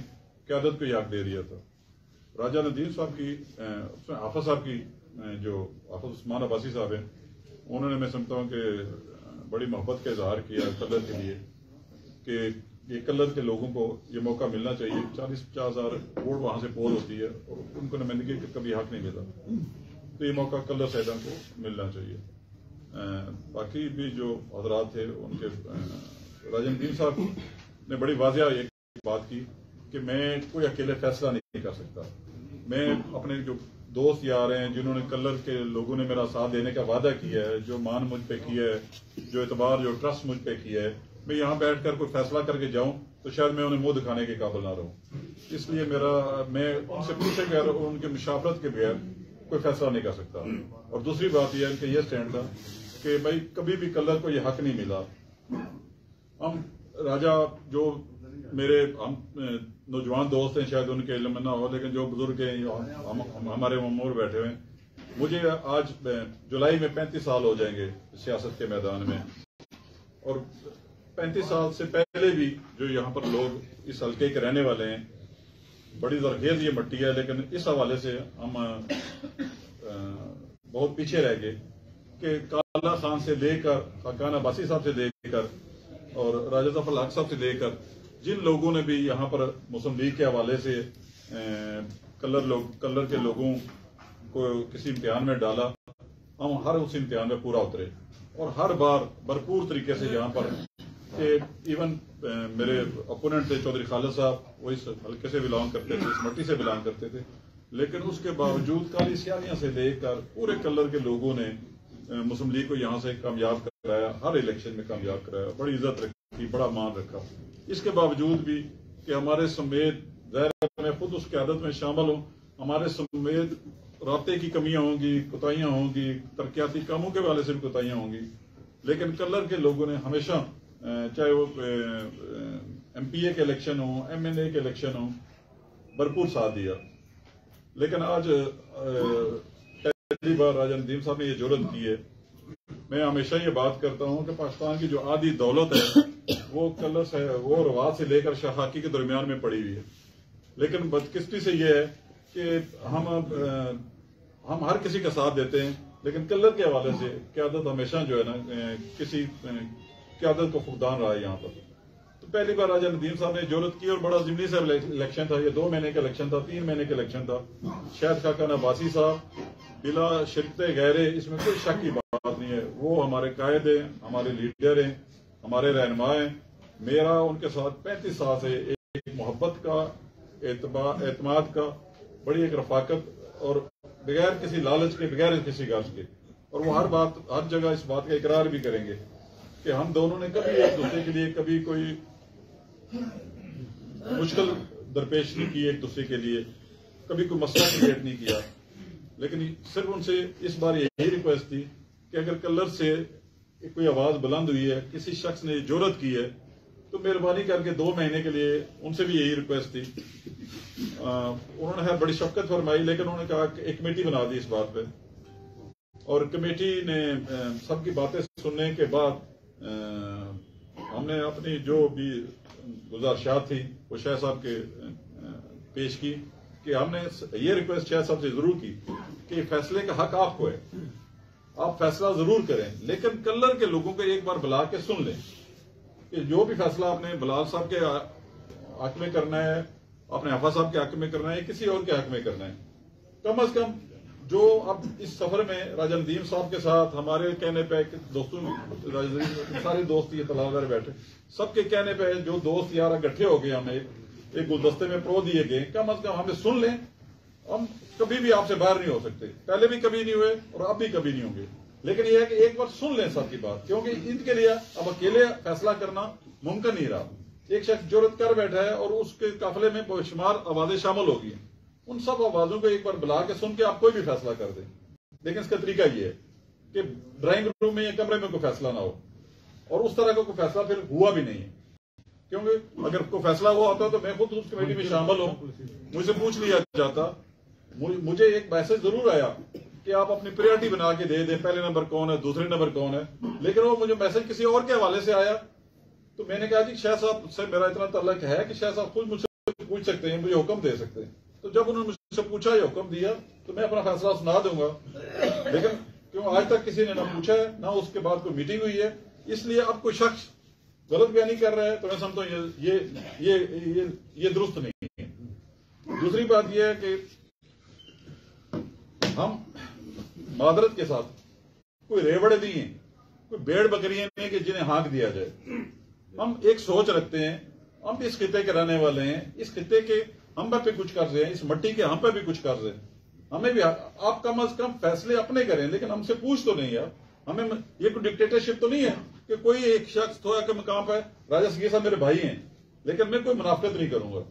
क़यादत को हक दे दिया था। राजा नदीम साहब की, हाफिज साहब की, जो हाफिज उस्मान अब्बासी साहब है, उन्होंने मैं समझता हूं कि बड़ी मोहब्बत का इजहार किया कलर के लिए कि ये कलर के लोगों को ये मौका मिलना चाहिए। 40-50 हज़ार वोट वहां से पोल होती है और उनको नुमाइंदगी का कभी हक नहीं मिला, तो ये मौका कलर साहिबान को मिलना चाहिए। बाकी भी जो हजरात थे उनके, राजा नदीम साहब ने बड़ी वाज़ेह एक बात की कि मैं कोई अकेले फैसला नहीं कर सकता, मैं अपने जो दोस्त यार हैं जिन्होंने कलर के लोगों ने मेरा साथ देने का वादा किया है, जो मान मुझ पे किया है, जो एतबार जो ट्रस्ट मुझ पे किया है, मैं यहाँ बैठकर कोई फैसला करके जाऊं तो शायद मैं उन्हें मुंह दिखाने के काबिल ना रहूं। इसलिए मैं उनसे पूछे बगैर और उनके मुशावरत के बगैर कोई फैसला नहीं कर सकता। और दूसरी बात यह है कि यह स्टैंड था कि भाई कभी भी कलर को यह हक नहीं मिला। हम राजा जो मेरे हम नौजवान दोस्त हैं, शायद उनके इल्म में ना हो, लेकिन जो बुजुर्ग हैं हमारे उम्र बैठे हुए हैं, मुझे आज जुलाई में 35 साल हो जाएंगे सियासत के मैदान में, और 35 साल से पहले भी जो यहाँ पर लोग इस हल्के के रहने वाले हैं, बड़ी जरखेज ये मट्टी है, लेकिन इस हवाले से हम बहुत पीछे रह गए कि काला खान से लेकर खाकान अब्बासी साहब से लेकर और राजा जफर हक साहब से लेकर जिन लोगों ने भी यहाँ पर मुस्लिम लीग के हवाले से कलर के लोगों को किसी इम्तिहान में डाला, हम हर उस इम्तिहान में पूरा उतरे और हर बार भरपूर तरीके से यहाँ पर इवन मेरे अपोनेंट थे चौधरी खालिद साहब, वो इस हल्के से बिलोंग करते थे, इस मट्टी से बिलोंग करते थे, लेकिन उसके बावजूद काली सियालियां से लेकर पूरे कलर के लोगों ने मुस्लिम लीग को यहाँ से कामयाब कराया, हर इलेक्शन में कामयाब कराया, बड़ी इज्जत रखी, बड़ा मान रखा। इसके बावजूद भी कि हमारे समेत, ज़ाहिर मैं खुद उस क़यादत में शामिल हूँ, हमारे समेत राब्ते की कमियां होंगी, कोताहियां होंगी, तरक्याती कामों के वाले से भी कोताहियां होंगी, लेकिन कलर के लोगों ने हमेशा, चाहे वो MPA के इलेक्शन हो, MNA के इलेक्शन हो, भरपूर साथ दिया। लेकिन आज पहली बार राजा नदीम साहब ने ये जुर्रत की है। मैं हमेशा ये बात करता हूँ कि पाकिस्तान की जो आधी दौलत है वो कलर से, वो रवाज से लेकर शहाकी के दरमियान में पड़ी हुई है, लेकिन बदकिस्मती से ये है कि हम हर किसी का साथ देते हैं, लेकिन कलर के हवाले से क़यादत हमेशा जो है ना किसी क़यादत को फुकदान रहा है यहाँ पर। तो पहली बार राजा नदीम साहब ने जुर्रत की और बड़ा ज़िमनी सा इलेक्शन था, ये 2 महीने का इलेक्शन था, 3 महीने का इलेक्शन था। शायद खाकान अब्बासी साहब बिला शिरकत गहरे, इसमें कोई शक की बात नहीं है, वो हमारे कायद हैं, हमारे लीडर हैं, हमारे रहनुमा हैं। मेरा उनके साथ 35 साल से एक मोहब्बत का, एतमाद का, बड़ी एक रफाकत और बगैर किसी लालच के, बगैर किसी गर्ज के और वो हर जगह इस बात का इकरार भी करेंगे कि हम दोनों ने कभी एक दूसरे के लिए कभी कोई मुश्किल दरपेश नहीं की एक दूसरे के लिए, कभी कोई मसला क्रिएट नहीं किया। लेकिन सिर्फ उनसे इस बार यही रिक्वेस्ट थी कि अगर कलर से कोई आवाज बुलंद हुई है, किसी शख्स ने जुर्रत की है, तो मेहरबानी करके 2 महीने के लिए उनसे भी यही रिक्वेस्ट थी। उन्होंने खैर बड़ी शफकत फरमाई, लेकिन उन्होंने कहा कि एक कमेटी बना दी इस बात पे, और कमेटी ने सबकी बातें सुनने के बाद हमने अपनी जो भी गुजारिशात थी वो शाह साहब के पेश की कि हमने ये रिक्वेस्ट शाह साहब से जरूर की कि फैसले का हक आपको है, आप फैसला जरूर करें, लेकिन कलर के लोगों को एक बार बुला के सुन लें कि जो भी फैसला आपने बिलाल साहब के हक में करना है, अपने हफा साहब के हक में करना है, किसी और के हक में करना है। कम अज कम जो अब इस सफर में राजा नदीम साहब के साथ हमारे कहने पे दोस्तों, सारे दोस्त ये तलावर बैठे, सबके कहने पे जो दोस्त यार इकट्ठे हो गए, हमें एक गुलदस्ते में प्रो दिए गए, कम अज कम हमें सुन लें। हम कभी भी आपसे बाहर नहीं हो सकते, पहले भी कभी नहीं हुए और अब भी कभी नहीं होंगे, लेकिन यह है कि एक बार सुन लें सबकी बात, क्योंकि इनके लिए अब अकेले फैसला करना मुमकिन नहीं रहा। एक शख्स जुर्रत कर बैठा है और उसके काफिले में बेशुमार आवाजें शामिल होगी, उन सब आवाजों को एक बार बुला के सुन के आप कोई भी फैसला कर दें। लेकिन इसका तरीका ये है कि ड्राइंग रूम में या कमरे में कोई फैसला ना हो, और उस तरह का कोई फैसला फिर हुआ भी नहीं है, क्योंकि अगर कोई फैसला हुआ होता तो मैं खुद उस कमेटी में शामिल हूं, मुझसे पूछ लिया जाता। मुझे एक मैसेज जरूर आया कि आप अपनी प्रायोरिटी बना के दे दें, पहले नंबर कौन है, दूसरे नंबर कौन है, लेकिन वो मुझे मैसेज किसी और के हवाले से आया। तो मैंने कहा जी शाह साहब से मेरा इतना तल्लक है कि शाह साहब खुद मुझसे पूछ सकते हैं, मुझे हुक्म दे सकते हैं। तो जब उन्होंने मुझसे पूछा, ये हुक्म दिया, तो मैं अपना फैसला सुना दूंगा। लेकिन क्यों आज तक किसी ने ना पूछा है, ना उसके बाद कोई मीटिंग हुई है, इसलिए अब कोई शख्स गलत बयानी कर रहा है तो मैं समझता हूं ये दुरुस्त नहीं है। दूसरी बात यह है कि हम मादरत के साथ कोई रेवड़े नहीं है, कोई भेड़ बकरियां नहीं है कि जिन्हें हाँक दिया जाए। हम एक सोच रखते हैं, हम इस खिते के रहने वाले हैं, इस खिते के हम पे कुछ कर्ज है, इस मट्टी के हम पे भी कुछ कर्ज है, हमें भी आप कम अज कम फैसले अपने करें, लेकिन हमसे पूछ तो नहीं यार। हमें ये कोई डिक्टेटरशिप तो नहीं है कि कोई एक शख्स थोड़ा के मकाम पर, राजा सगीर साहब मेरे भाई हैं, लेकिन मैं कोई मुनाफिकत नहीं करूंगा।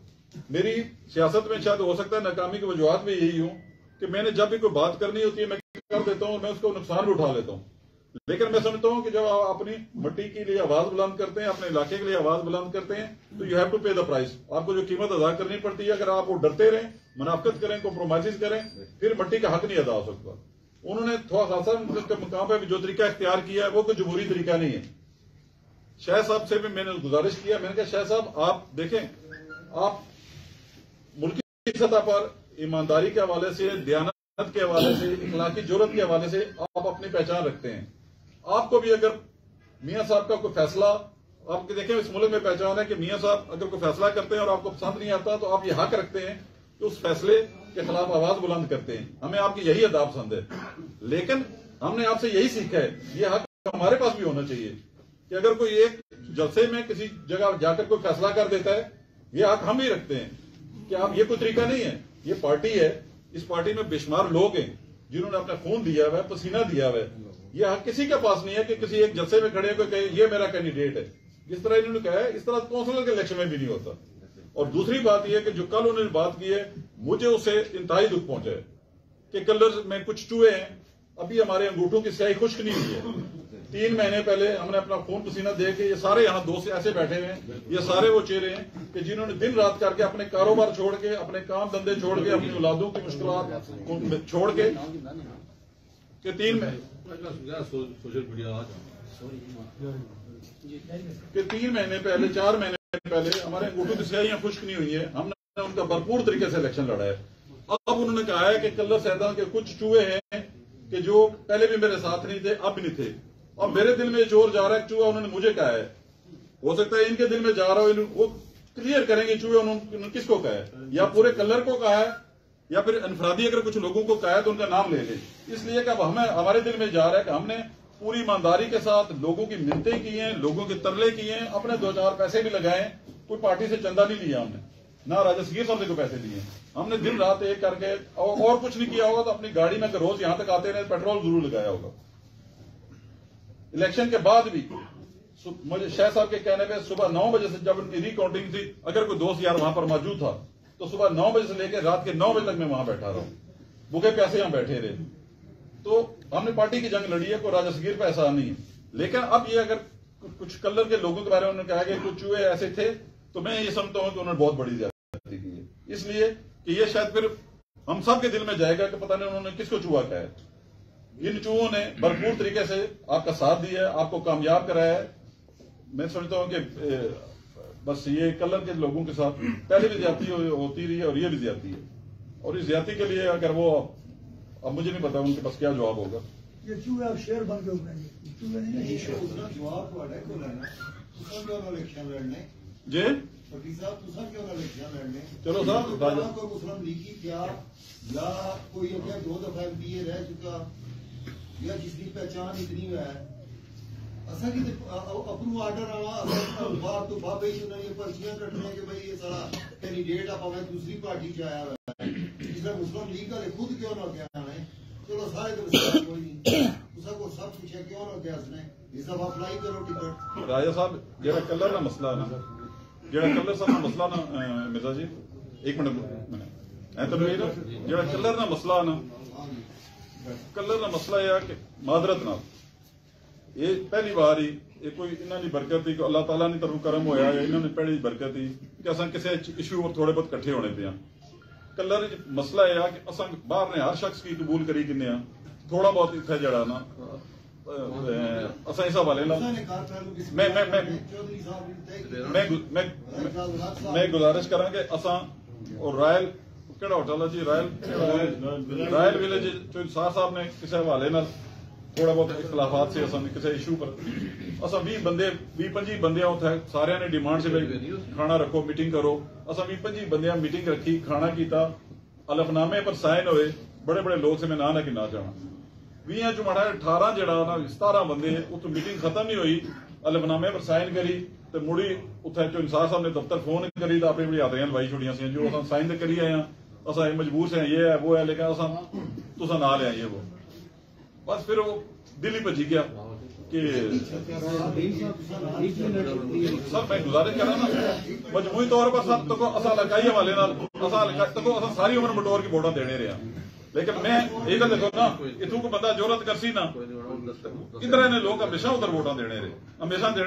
मेरी सियासत में शायद हो सकता है नाकामी की वजूहत में यही हूं कि मैंने जब भी कोई बात करनी होती है मैं कर देता हूं, मैं उसको नुकसान भी उठा लेता हूं। लेकिन मैं समझता हूं कि जब आप अपनी मिट्टी के लिए आवाज बुलंद करते हैं, अपने इलाके के लिए आवाज बुलंद करते हैं, तो यू हैव टू पे द प्राइस। आपको जो कीमत अदा करनी पड़ती है, अगर आप वो डरते रहें, मुनाफिकत करें, कॉम्प्रोमाइज करें, फिर मिट्टी का हक नहीं अदा हो सकता। उन्होंने थोड़ा खासा के मुकाम पर जो तरीका इख्तियार किया है वो कोई जमहूरी तरीका नहीं है। शाह साहब से भी मैंने गुजारिश किया, मैंने कहा शाह साहब आप देखें, आप मुल्क की सतह पर ईमानदारी के हवाले से, दयानत के हवाले से, इखलाकी जुर्रत के हवाले से आप अपनी पहचान रखते हैं। आपको भी अगर मियां साहब का कोई फैसला, आपके देखें इस मुल्क में पहचान है कि मियां साहब अगर कोई फैसला करते हैं और आपको पसंद नहीं आता, तो आप ये हक रखते हैं कि उस फैसले के खिलाफ आवाज बुलंद करते हैं। हमें आपकी यही अदा पसंद है। लेकिन हमने आपसे यही सीखा है, ये हक हमारे पास भी होना चाहिए कि अगर कोई एक जलसे में किसी जगह जाकर कोई फैसला कर देता है, ये हक हम ही रखते हैं कि आप, ये कोई तरीका नहीं है, ये पार्टी है, इस पार्टी में बेशुमार लोग हैं जिन्होंने अपना खून दिया हुआ है, पसीना दिया हुआ है। यह हक किसी के पास नहीं है कि किसी एक जलसे में खड़े होकर कहे ये मेरा कैंडिडेट है। जिस तरह इन्होंने कहा है, इस तरह काउंसिलर के इलेक्शन में भी नहीं होता। और दूसरी बात यह कि जो कल उन्होंने बात की है, मुझे उससे इंतहाई दुख पहुंचा है कि कलर में कुछ चूहे हैं, अभी हमारे अंगूठों की स्याही खुश्क नहीं हुई है। 3 महीने पहले हमने अपना खून पसीना दे के, ये सारे यहाँ दोस्त ऐसे बैठे हुए हैं, ये सारे वो चेहरे हैं कि जिन्होंने दिन रात करके अपने कारोबार छोड़ के, अपने काम धंधे छोड़ के, अपनी औलादों की मुश्किलात छोड़ के 3 महीने पहले, 4 महीने पहले हमारे अंगूठों की स्याहियां खुश्क नहीं हुई है। हमने उनका भरपूर तरीके से इलेक्शन लड़ा है। अब उन्होंने कहा है कि कलर सैदा के कुछ चूहे हैं कि जो पहले भी मेरे साथ नहीं थे, अब भी नहीं थे, और मेरे दिल में जोर जा रहा है। चूहा उन्होंने मुझे कहा है, हो सकता है इनके दिल में जा रहा हो, वो क्लियर करेंगे चूहे उन्होंने किसको कहा है, या पूरे कलर को कहा है, या फिर अनफरादी अगर कुछ लोगों को कहा है तो उनका नाम ले ले। इसलिए कि अब हमारे दिल में जा रहा है कि हमने पूरी ईमानदारी के साथ लोगों की मिन्नतें की हैं, लोगों के तरले किए हैं, अपने 2-4 पैसे भी लगाए, कोई पार्टी से चंदा नहीं लिया हमने, ना राजा सगीर साहब से कोई पैसे लिए। हमने दिन रात एक करके और कुछ नहीं किया होगा तो अपनी गाड़ी में रोज यहां तक आते रहे, पेट्रोल जरूर लगाया होगा। इलेक्शन के बाद भी मुझे शाह साहब के कहने पे सुबह 9 बजे से जब उनकी रिकाउंटिंग थी, अगर कोई दोस्त यार वहां पर मौजूद था तो सुबह 9 बजे से लेकर रात के 9 बजे तक मैं वहां बैठा रहा, भूखे प्यासे यहां बैठे रहे। तो हमने पार्टी की जंग लड़ी है, कोई राजा सगीर पे ऐसा नहीं है। लेकिन अब ये अगर कुछ कलर के लोगों के बारे में उन्होंने कहा कि कुछ चूहे ऐसे थे, तो मैं ये समझता हूं कि उन्होंने बहुत बड़ी ज्यादती की है, इसलिए कि ये शायद फिर हम सब के दिल में जाएगा कि पता नहीं उन्होंने किसको चूहा कहा है। इन चूहों ने भरपूर तरीके से आपका साथ दिया है, आपको कामयाब कराया है। मैं समझता हूं कि बस ये कलर के लोगों के साथ पहले भी ज्यादती होती रही है और ये भी ज्यादती है, और इस ज्यादती के लिए अगर वो, अब मुझे नहीं पता उनके पास क्या जवाब होगा। ये चूहे अब शेर बन के उभरेंगे, चूहे नहीं उसका जवाब ਤੁਹਾਡਾ ਕੋਲ ਹੈ ਨਾ, ਤੁਸੀਂ ਕਿਉਂ ਨਾ ਇਲੈਕਸ਼ਨ ਲੜਨੇ जी पट्टी साहब, ਤੁਸੀਂ ਕਿਉਂ ਨਾ ਇਲੈਕਸ਼ਨ ਲੜਨੇ। चलो साहब, राजा कोई मुस्लिम लीग की क्या या कोई अपने 2 दफा एमपीए रह चुका या जिसकी पहचान इतनी है, असा की अप्रूव आर्डर आना बाहर तो बाबे ही उन्होंने पर्चियां कटने कि भाई ये सारा कैंडिडेट आप हमें दूसरी पार्टी से आया हुआ है, जिसने मुस्लिम लीग का खुद क्यों ना क्या है। चलो सारे तो कोई नहीं, उसको सब पूछे क्यों ना क्या उसने इस दफा अप्लाई करो टिकट। राजा साहब जेड़ा कलर का मसला ना, जेड़ा कलर साहब का मसला ना मिर्जा जी, एक मिनट तो जेड़ा कलर का मसला ना, कलर का मसला यह कि मादरत ना ये पहली बार ही ये कोई इन्होंने बरकत ही अल्लाह ताला ने तरफ करम होया है, इन्होंने पहली बरकत ही कि असा किसी इशू पर थोड़े बहुत कट्ठे होने पे। कलर मसला यह कि असा बाहर ने हर शख्स की कबूल करी किन्ने थोड़ा बहुत इतना जड़ा ना असा इस हवाले मैं गुजारिश करा कि असा और रॉयल केड़ा होटल है जी, रॉयल विलेज सार साहब ने किसी हवाले न थोड़ा बहुत इख्तलाफात से असा किसी इशू पर असा 20-25 बंदे उठे सारे ने डिमांड से भाई खाना रखो मीटिंग करो। असा 20-25 बंदे मीटिंग रखी, खाना किया, अलफनामे पर साइन हुए, बड़े बड़े लोग से मैं ना कि ना जाना 20 चो माड़ा 18 जड़ा ना 17 बंदे उतो मीटिंग खत्म नहीं हुई, अलफनामे पर साइन करी तो मुड़ी उथे जो इंसाफ साहब ने दफ्तर फोन करी तो अपनी बड़ी हाथरियां लवाई छोड़ियां सी जो असा साइन तो करी आए हैं, असा मजबूर से ये है वो है, लेकिन असा तुसा ना लिया ये वो बस फिर वो दिल ही भजी गया कि सर मैं गुजारिश कर रहा ना मजमूई तौर पर सब तको असा लगाई हवाले तको असा सारी उम्र बटोर की वोटा देने रहा, लेकिन मैं ये गल देखो ना इथों को बंदा जोरत करसी ना इधर ने लोग हमेशा उधर वोटा देने रहे, हमेशा देने